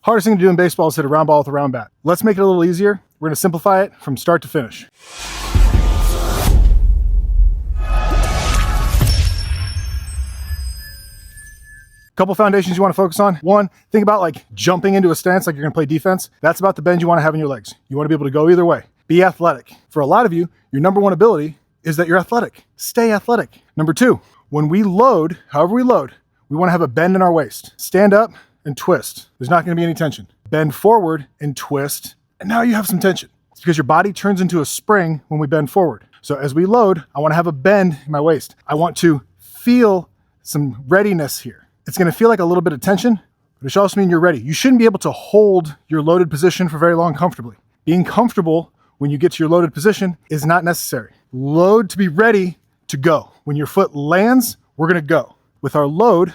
Hardest thing to do in baseball is hit a round ball with a round bat. Let's make it a little easier. We're gonna simplify it from start to finish. Couple foundations you want to focus on. One, think about like jumping into a stance like you're going to play defense. That's about the bend you want to have in your legs. You want to be able to go either way. Be athletic. For a lot of you, your number one ability is that you're athletic. Stay athletic. Number two, when we load, however we load, we want to have a bend in our waist. Stand up and twist. There's not going to be any tension. Bend forward and twist, and now you have some tension. It's because your body turns into a spring when we bend forward. So as we load, I want to have a bend in my waist. I want to feel some readiness here. It's going to feel like a little bit of tension, but it should also mean you're ready. You shouldn't be able to hold your loaded position for very long comfortably. Being comfortable when you get to your loaded position is not necessary. Load to be ready to go. When your foot lands, we're going to go. With our load,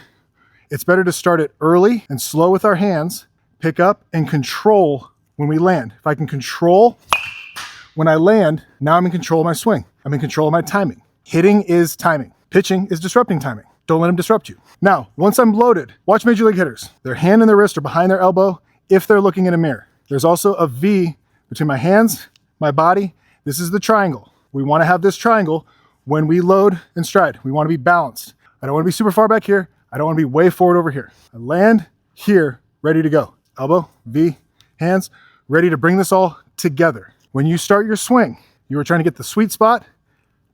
it's better to start it early and slow with our hands, pick up and control when we land. If I can control when I land, now I'm in control of my swing. I'm in control of my timing. Hitting is timing. Pitching is disrupting timing. Don't let them disrupt you. Now, once I'm loaded, watch major league hitters. Their hand and their wrist are behind their elbow if they're looking in a mirror. There's also a V between my hands, my body. This is the triangle. We want to have this triangle when we load and stride. We want to be balanced. I don't want to be super far back here. I don't want to be way forward over here. I land here, ready to go. Elbow, V, hands, ready to bring this all together. When you start your swing, you are trying to get the sweet spot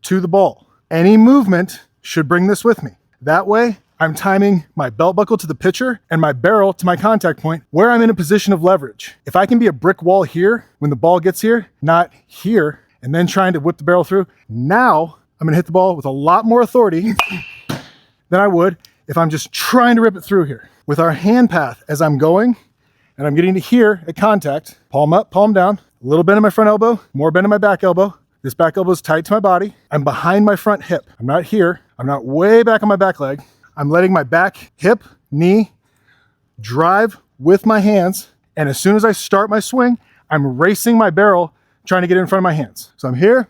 to the ball. Any movement should bring this with me. That way, I'm timing my belt buckle to the pitcher and my barrel to my contact point where I'm in a position of leverage. If I can be a brick wall here when the ball gets here, not here, and then trying to whip the barrel through, now I'm gonna hit the ball with a lot more authority than I would if I'm just trying to rip it through here. With our hand path as I'm going, and I'm getting to here at contact, palm up, palm down, a little bend in my front elbow, more bend in my back elbow. This back elbow is tight to my body. I'm behind my front hip. I'm not here. I'm not way back on my back leg. I'm letting my back, hip, knee drive with my hands. And as soon as I start my swing, I'm racing my barrel, trying to get it in front of my hands. So I'm here.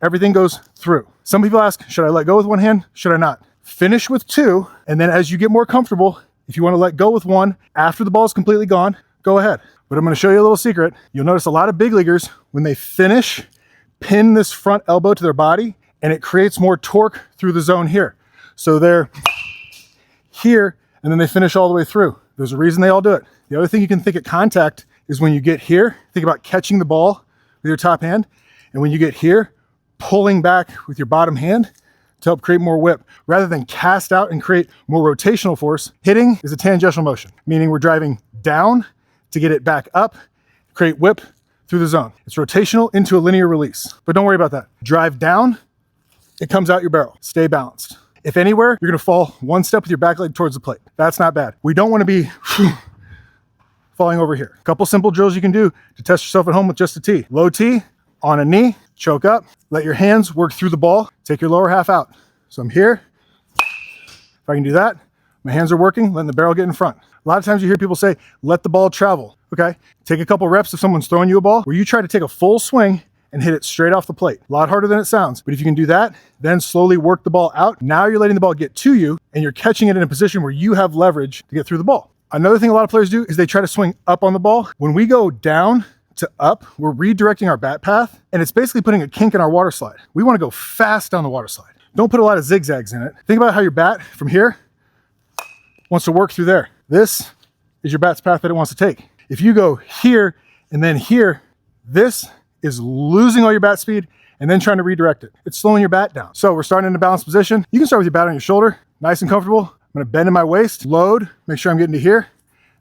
Everything goes through. Some people ask, should I let go with one hand? Should I not? Finish with two. And then as you get more comfortable, if you want to let go with one after the ball is completely gone, go ahead. But I'm going to show you a little secret. You'll notice a lot of big leaguers, when they finish, pin this front elbow to their body, and it creates more torque through the zone here. So they're here, and then they finish all the way through. There's a reason they all do it. The other thing you can think at contact is when you get here, think about catching the ball with your top hand, and when you get here, pulling back with your bottom hand to help create more whip. Rather than cast out and create more rotational force, hitting is a tangential motion, meaning we're driving down to get it back up, create whip through the zone. It's rotational into a linear release, but don't worry about that. Drive down, it comes out your barrel. Stay balanced. If anywhere, you're gonna fall one step with your back leg towards the plate. That's not bad. We don't wanna be falling over here. A couple simple drills you can do to test yourself at home with just a tee. Low tee, on a knee, choke up, let your hands work through the ball, take your lower half out. So I'm here. If I can do that, my hands are working, letting the barrel get in front. A lot of times you hear people say, let the ball travel. Okay, take a couple reps if someone's throwing you a ball where you try to take a full swing and hit it straight off the plate. A lot harder than it sounds, but if you can do that, then slowly work the ball out. Now you're letting the ball get to you and you're catching it in a position where you have leverage to get through the ball. Another thing a lot of players do is they try to swing up on the ball. When we go down to up, we're redirecting our bat path, and it's basically putting a kink in our water slide. We want to go fast down the water slide. Don't put a lot of zigzags in it. Think about how your bat from here wants to work through there. This is your bat's path that it wants to take. If you go here and then here, this is losing all your bat speed and then trying to redirect it. It's slowing your bat down. So we're starting in a balanced position. You can start with your bat on your shoulder, nice and comfortable. I'm gonna bend in my waist, load, make sure I'm getting to here.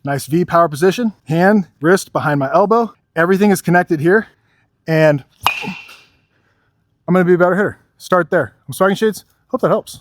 Nice V power position, hand, wrist behind my elbow. Everything is connected here. And I'm gonna be a better hitter. Start there. I'm Swagging Shades, hope that helps.